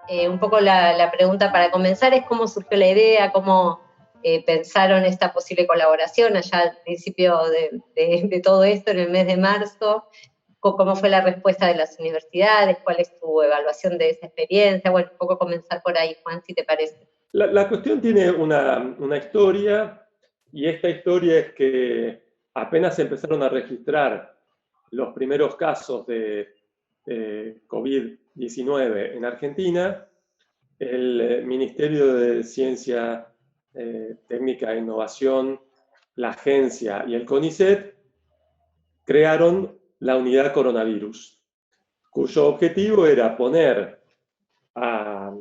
un poco la pregunta para comenzar es cómo surgió la idea, cómo pensaron esta posible colaboración allá al principio de todo esto, en el mes de marzo, cómo fue la respuesta de las universidades, cuál es tu evaluación de esa experiencia. Bueno, un poco comenzar por ahí, Juan, si te parece. La cuestión tiene una historia, y esta historia es que apenas se empezaron a registrar los primeros casos de COVID-19 en Argentina, el Ministerio de Ciencia, Técnica e Innovación, la agencia y el CONICET crearon la unidad coronavirus, cuyo objetivo era poner a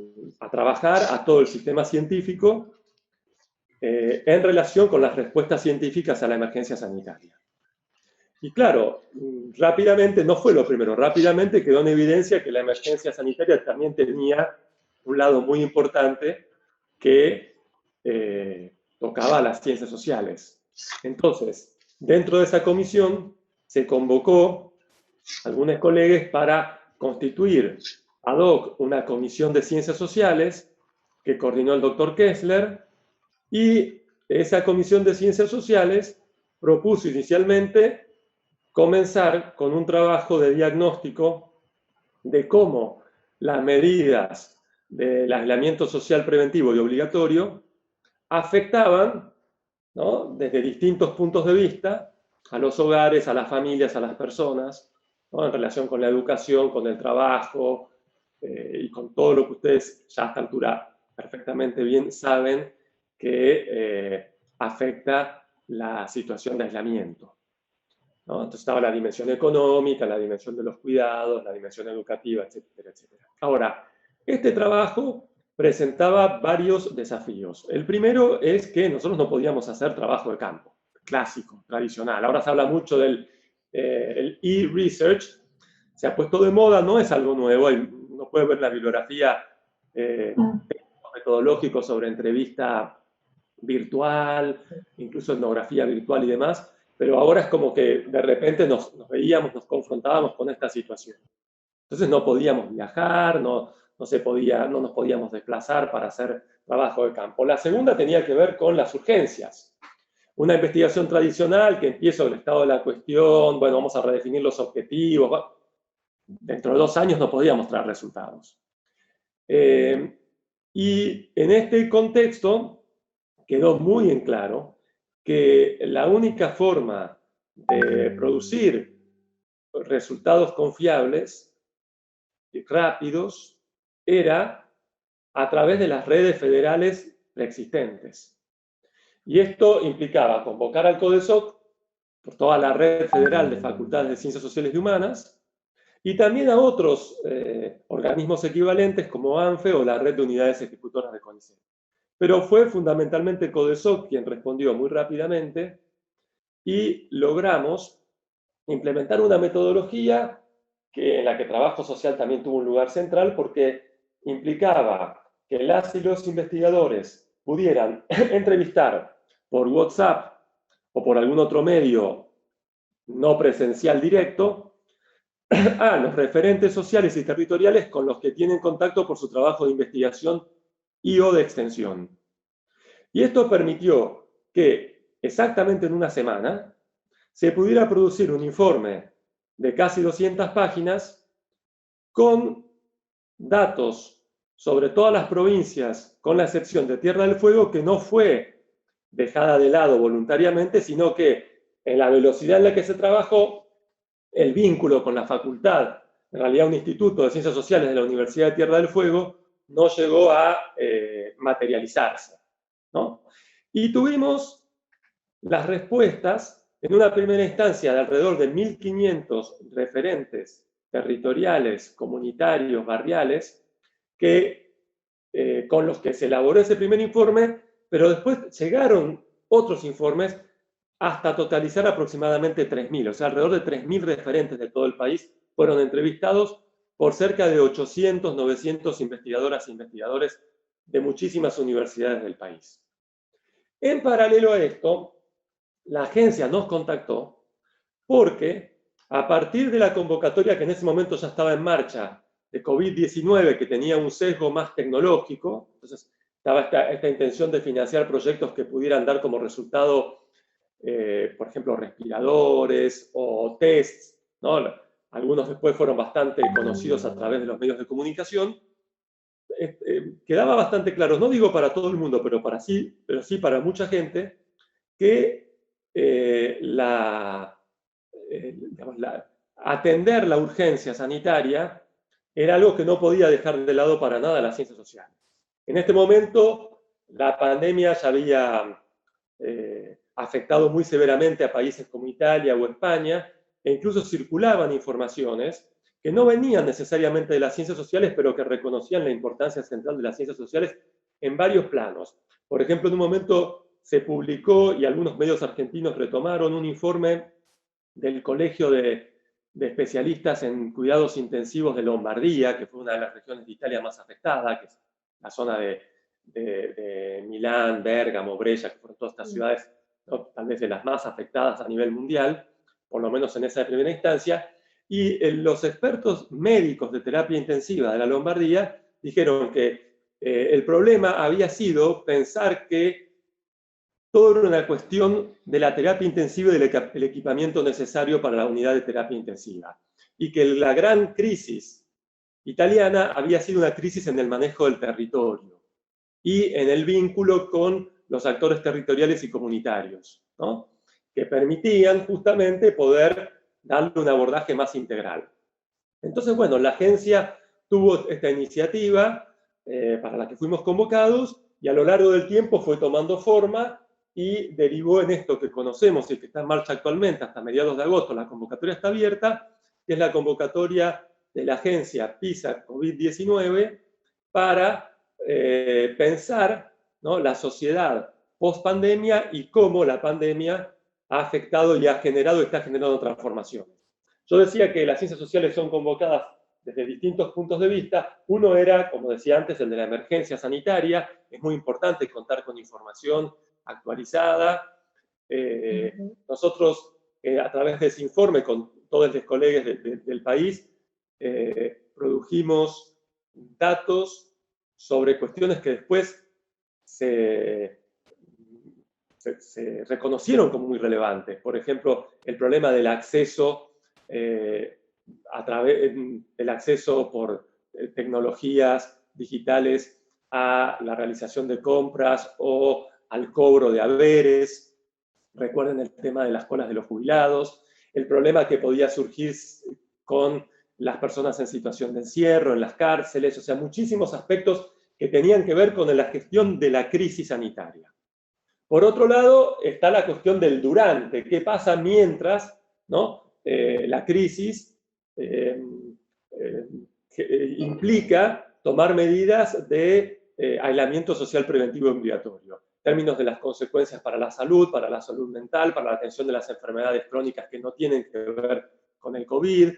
trabajar a todo el sistema científico en relación con las respuestas científicas a la emergencia sanitaria. Y claro, rápidamente, no fue lo primero, rápidamente quedó en evidencia que la emergencia sanitaria también tenía un lado muy importante que tocaba a las ciencias sociales. Entonces, dentro de esa comisión se convocó a algunos colegas para constituir ad hoc una comisión de ciencias sociales que coordinó el doctor Kessler, y esa comisión de ciencias sociales propuso inicialmente comenzar con un trabajo de diagnóstico de cómo las medidas del aislamiento social preventivo y obligatorio afectaban, ¿no?, desde distintos puntos de vista a los hogares, a las familias, a las personas, ¿no?, en relación con la educación, con el trabajo y con todo lo que ustedes ya a esta altura perfectamente bien saben que afecta la situación de aislamiento, ¿no? Entonces estaba la dimensión económica, la dimensión de los cuidados, la dimensión educativa, etcétera, etcétera. Ahora, este trabajo presentaba varios desafíos. El primero es que nosotros no podíamos hacer trabajo de campo, clásico, tradicional. Ahora se habla mucho del e-research, se ha puesto de moda, no es algo nuevo, uno puede ver la bibliografía metodológico sobre entrevista virtual, incluso etnografía virtual y demás, pero ahora es como que de repente nos veíamos, nos confrontábamos con esta situación. Entonces no podíamos viajar, no nos podíamos desplazar para hacer trabajo de campo. La segunda tenía que ver con las urgencias. Una investigación tradicional que empieza con el estado de la cuestión, bueno, vamos a redefinir los objetivos, dentro de 2 años no podía mostrar resultados. Y en este contexto quedó muy en claro que la única forma de producir resultados confiables y rápidos era a través de las redes federales preexistentes. Y esto implicaba convocar al CODESOC, por toda la red federal de facultades de ciencias sociales y humanas, y también a otros organismos equivalentes como ANFE o la red de unidades ejecutoras de CONICET. Pero fue fundamentalmente el CODESOC quien respondió muy rápidamente y logramos implementar una metodología en la que trabajo social también tuvo un lugar central, porque implicaba que las y los investigadores pudieran entrevistar por WhatsApp o por algún otro medio no presencial directo a los referentes sociales y territoriales con los que tienen contacto por su trabajo de investigación y o de extensión. Y esto permitió que exactamente en una semana se pudiera producir un informe de casi 200 páginas con datos sobre todas las provincias, con la excepción de Tierra del Fuego, que no fue dejada de lado voluntariamente, sino que en la velocidad en la que se trabajó, el vínculo con la facultad, en realidad un instituto de ciencias sociales de la Universidad de Tierra del Fuego, no llegó a materializarse, ¿no? Y tuvimos las respuestas en una primera instancia de alrededor de 1.500 referentes territoriales, comunitarios, barriales, con los que se elaboró ese primer informe, pero después llegaron otros informes hasta totalizar aproximadamente 3.000, o sea, alrededor de 3.000 referentes de todo el país fueron entrevistados por cerca de 800, 900 investigadoras e investigadores de muchísimas universidades del país. En paralelo a esto, la agencia nos contactó porque a partir de la convocatoria que en ese momento ya estaba en marcha de COVID-19 que tenía un sesgo más tecnológico. Entonces estaba esta intención de financiar proyectos que pudieran dar como resultado, por ejemplo, respiradores o tests, ¿no? Algunos después fueron bastante conocidos a través de los medios de comunicación. Quedaba bastante claro, no digo para todo el mundo, pero sí para mucha gente, que atender la urgencia sanitaria era algo que no podía dejar de lado para nada las ciencias sociales. En este momento, la pandemia ya había afectado muy severamente a países como Italia o España, e incluso circulaban informaciones que no venían necesariamente de las ciencias sociales, pero que reconocían la importancia central de las ciencias sociales en varios planos. Por ejemplo, en un momento se publicó, y algunos medios argentinos retomaron, un informe del Colegio de Especialistas en Cuidados Intensivos de Lombardía, que fue una de las regiones de Italia más afectada, que es la zona de Milán, Bérgamo, Brescia, que fueron todas estas ciudades, ¿no?, tal vez de las más afectadas a nivel mundial, por lo menos en esa primera instancia. Y los expertos médicos de terapia intensiva de la Lombardía dijeron que el problema había sido pensar que todo era una cuestión de la terapia intensiva y del equipamiento necesario para la unidad de terapia intensiva. Y que la gran crisis italiana había sido una crisis en el manejo del territorio y en el vínculo con los actores territoriales y comunitarios, ¿no?, que permitían justamente poder darle un abordaje más integral. Entonces, bueno, la agencia tuvo esta iniciativa para la que fuimos convocados, y a lo largo del tiempo fue tomando forma y derivó en esto que conocemos y que está en marcha actualmente hasta mediados de agosto. La convocatoria está abierta, que es la convocatoria de la agencia PISA COVID-19 para pensar, ¿no?, la sociedad post-pandemia y cómo la pandemia ha afectado y ha generado y está generando transformaciones. Yo decía que las ciencias sociales son convocadas desde distintos puntos de vista. Uno era, como decía antes, el de la emergencia sanitaria. Es muy importante contar con información actualizada. Nosotros, a través de ese informe, con todos los colegas del país, produjimos datos sobre cuestiones que después se reconocieron como muy relevantes. Por ejemplo, el problema del acceso el acceso por tecnologías digitales a la realización de compras o al cobro de haberes. Recuerden el tema de las colas de los jubilados, el problema que podía surgir con las personas en situación de encierro, en las cárceles, o sea, muchísimos aspectos que tenían que ver con la gestión de la crisis sanitaria. Por otro lado, está la cuestión del durante, qué pasa mientras, ¿no?, la crisis implica tomar medidas de aislamiento social preventivo obligatorio, en términos de las consecuencias para la salud mental, para la atención de las enfermedades crónicas que no tienen que ver con el COVID,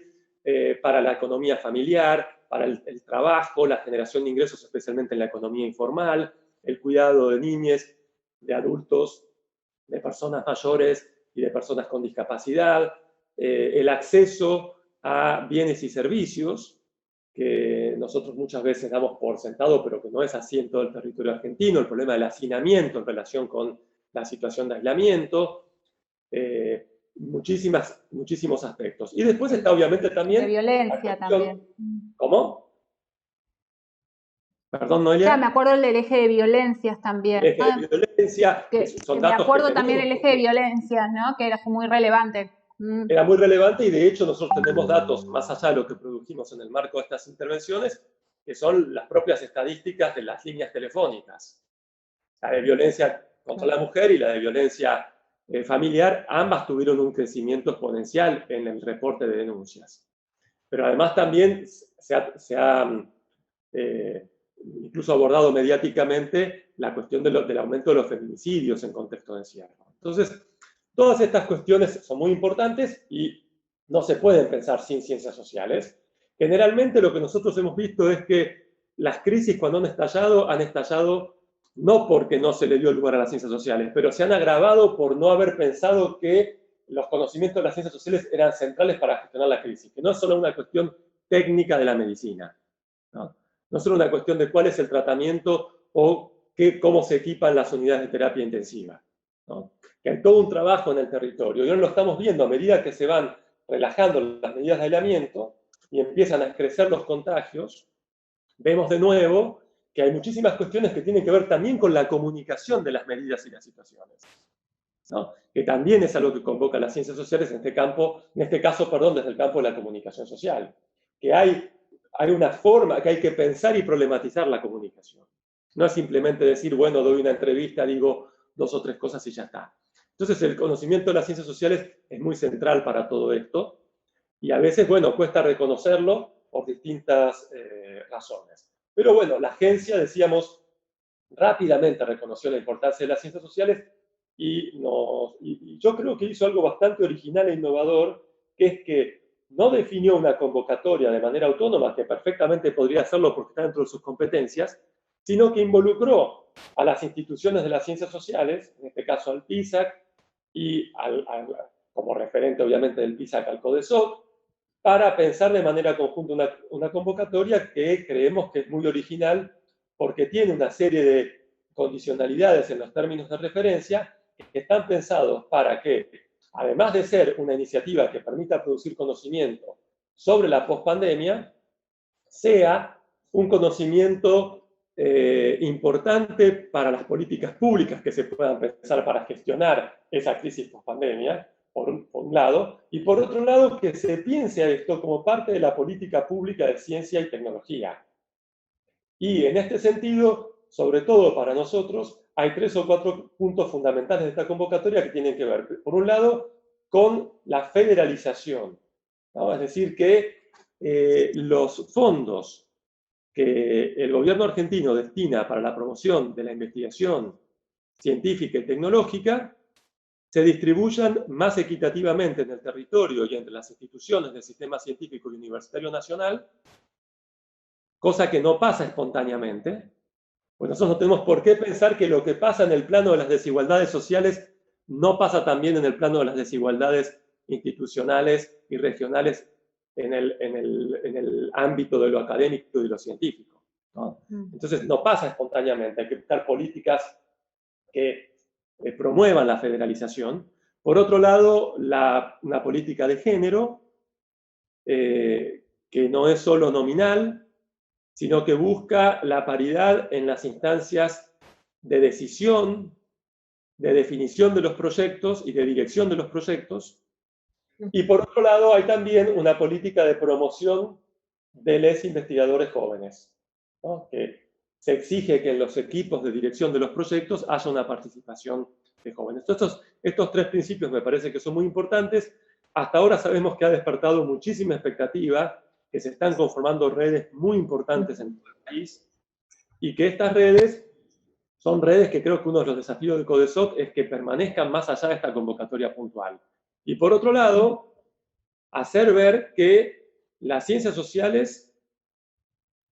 para la economía familiar, para el trabajo, la generación de ingresos, especialmente en la economía informal, el cuidado de niñez, de adultos, de personas mayores y de personas con discapacidad, el acceso a bienes y servicios, que nosotros muchas veces damos por sentado, pero que no es así en todo el territorio argentino, el problema del hacinamiento en relación con la situación de aislamiento, muchísimos aspectos. Y después está obviamente también... De violencia también. ¿Cómo? Perdón, Noelia. Ya, me acuerdo del eje de violencias también. El eje de violencia, me acuerdo también el eje de violencias, ¿no?, que era muy relevante. Era muy relevante, y de hecho nosotros tenemos datos más allá de lo que produjimos en el marco de estas intervenciones, que son las propias estadísticas de las líneas telefónicas. La de violencia contra la mujer y la de violencia familiar, ambas tuvieron un crecimiento exponencial en el reporte de denuncias. Pero además también se ha incluso abordado mediáticamente la cuestión del aumento de los feminicidios en contexto de encierro. Entonces, todas estas cuestiones son muy importantes y no se pueden pensar sin ciencias sociales. Generalmente lo que nosotros hemos visto es que las crisis, cuando han estallado no porque no se le dio lugar a las ciencias sociales, pero se han agravado por no haber pensado que los conocimientos de las ciencias sociales eran centrales para gestionar la crisis, que no es solo una cuestión técnica de la medicina, ¿no? No solo una cuestión de cuál es el tratamiento o cómo se equipan las unidades de terapia intensiva, ¿no? Que hay todo un trabajo en el territorio, y hoy lo estamos viendo a medida que se van relajando las medidas de aislamiento y empiezan a crecer los contagios, vemos de nuevo que hay muchísimas cuestiones que tienen que ver también con la comunicación de las medidas y las situaciones, ¿no? Que también es algo que convoca las ciencias sociales en este caso, desde el campo de la comunicación social, que hay una forma que hay que pensar y problematizar la comunicación. No es simplemente decir, bueno, doy una entrevista, digo 2 o 3 cosas y ya está. Entonces, el conocimiento de las ciencias sociales es muy central para todo esto, y a veces, bueno, cuesta reconocerlo por distintas razones. Pero bueno, la agencia, decíamos, rápidamente reconoció la importancia de las ciencias sociales y yo creo que hizo algo bastante original e innovador, que es que no definió una convocatoria de manera autónoma, que perfectamente podría hacerlo porque está dentro de sus competencias, sino que involucró a las instituciones de las ciencias sociales, en este caso al PISAC, y como referente obviamente del PISAC al CODESOC, para pensar de manera conjunta una convocatoria que creemos que es muy original porque tiene una serie de condicionalidades en los términos de referencia que están pensados para que, además de ser una iniciativa que permita producir conocimiento sobre la pospandemia, sea un conocimiento importante para las políticas públicas que se puedan pensar para gestionar esa crisis pospandemia, por un lado, y por otro lado que se piense a esto como parte de la política pública de ciencia y tecnología. Y en este sentido, sobre todo para nosotros, hay 3 o 4 puntos fundamentales de esta convocatoria que tienen que ver, por un lado, con la federalización, ¿no? Es decir, que los fondos que el gobierno argentino destina para la promoción de la investigación científica y tecnológica se distribuyan más equitativamente en el territorio y entre las instituciones del sistema científico y universitario nacional, cosa que no pasa espontáneamente. Pues nosotros no tenemos por qué pensar que lo que pasa en el plano de las desigualdades sociales no pasa también en el plano de las desigualdades institucionales y regionales en el ámbito de lo académico y de lo científico, ¿no? Entonces no pasa espontáneamente, hay que buscar políticas que promuevan la federalización. Por otro lado, una política de género que no es solo nominal, sino que busca la paridad en las instancias de decisión, de definición de los proyectos y de dirección de los proyectos. Y por otro lado, hay también una política de promoción de los investigadores jóvenes, ¿no? Que se exige que en los equipos de dirección de los proyectos haya una participación de jóvenes. Estos 3 principios me parece que son muy importantes. Hasta ahora sabemos que ha despertado muchísima expectativa, que se están conformando redes muy importantes en todo el país, y que estas redes son redes que creo que uno de los desafíos del CODESOC es que permanezcan más allá de esta convocatoria puntual. Y por otro lado, hacer ver que las ciencias sociales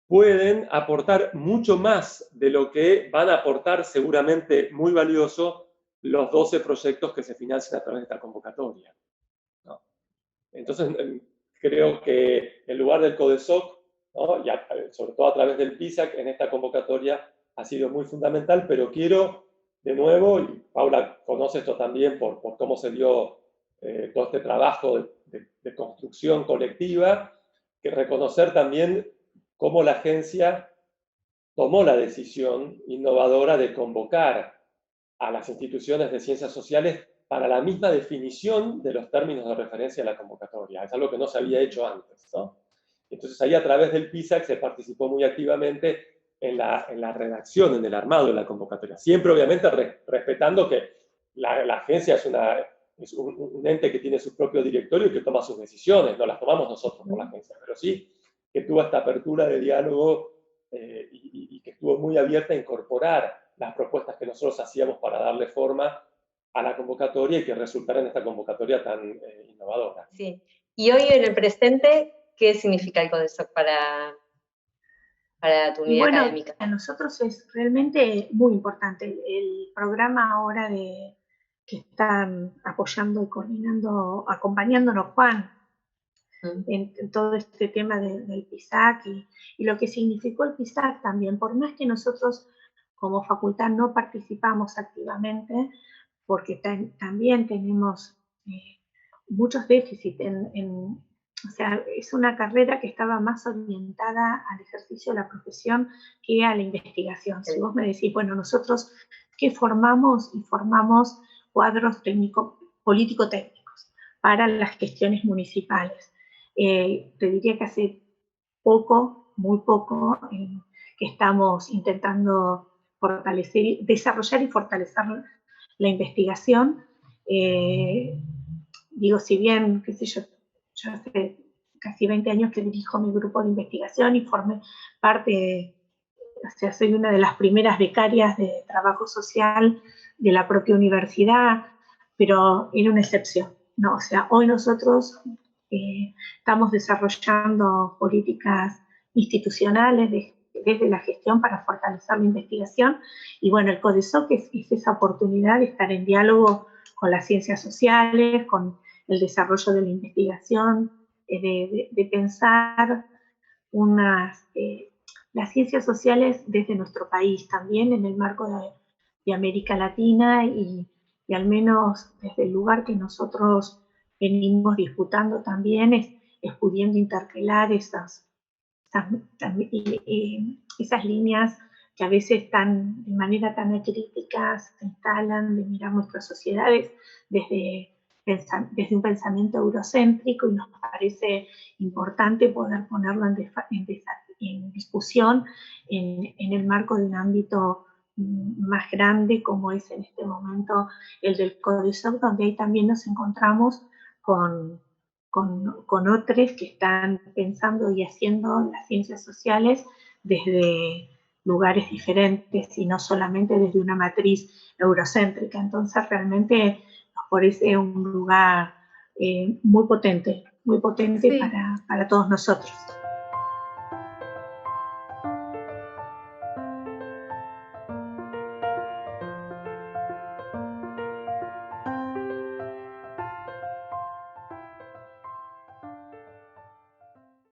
pueden aportar mucho más de lo que van a aportar seguramente muy valioso los 12 proyectos que se financian a través de esta convocatoria, ¿no? Entonces, creo que en lugar del CODESOC, ¿no? Y sobre todo a través del PISAC, en esta convocatoria ha sido muy fundamental, pero quiero de nuevo, y Paula conoce esto también por cómo se dio todo este trabajo de construcción colectiva, que reconocer también cómo la agencia tomó la decisión innovadora de convocar a las instituciones de ciencias sociales para la misma definición de los términos de referencia a la convocatoria. Es algo que no se había hecho antes, ¿no? Entonces ahí a través del PISAC se participó muy activamente en la redacción, en el armado de la convocatoria. Siempre obviamente respetando que la agencia es un ente que tiene su propio directorio y que toma sus decisiones, no las tomamos nosotros por la agencia, pero sí que tuvo esta apertura de diálogo y que estuvo muy abierta a incorporar las propuestas que nosotros hacíamos para darle forma a la convocatoria y que resultara en esta convocatoria tan innovadora. Sí. Y hoy en el presente, ¿qué significa el CODESOC para tu unidad académica? Para nosotros es realmente muy importante. El programa ahora que están apoyando y coordinando, acompañándonos Juan en todo este tema del PISAC y lo que significó el PISAC también, por más que nosotros como facultad no participamos activamente, porque también tenemos muchos déficits o sea, es una carrera que estaba más orientada al ejercicio de la profesión que a la investigación. Si vos me decís, bueno, nosotros, ¿qué formamos? Y formamos cuadros político-técnicos para las gestiones municipales. Te diría que hace poco, muy poco, que estamos intentando desarrollar y fortalecer la investigación. Digo, si bien, qué sé yo hace casi 20 años que dirijo mi grupo de investigación y formé parte, o sea, soy una de las primeras becarias de trabajo social de la propia universidad, pero era una excepción, ¿no? O sea, hoy nosotros estamos desarrollando políticas institucionales desde la gestión para fortalecer la investigación, y bueno, el CODESOC es esa oportunidad de estar en diálogo con las ciencias sociales, con el desarrollo de la investigación, de pensar las ciencias sociales desde nuestro país también, en el marco de América Latina, y al menos desde el lugar que nosotros venimos disputando también, es pudiendo intercalar esas líneas que a veces de manera tan acrítica se instalan, de mirar nuestras sociedades desde un pensamiento eurocéntrico, y nos parece importante poder ponerlo en discusión en el marco de un ámbito más grande como es en este momento el del CODESOC, donde ahí también nos encontramos con otros que están pensando y haciendo las ciencias sociales desde lugares diferentes y no solamente desde una matriz eurocéntrica. Entonces realmente nos parece un lugar muy potente Sí. para todos nosotros.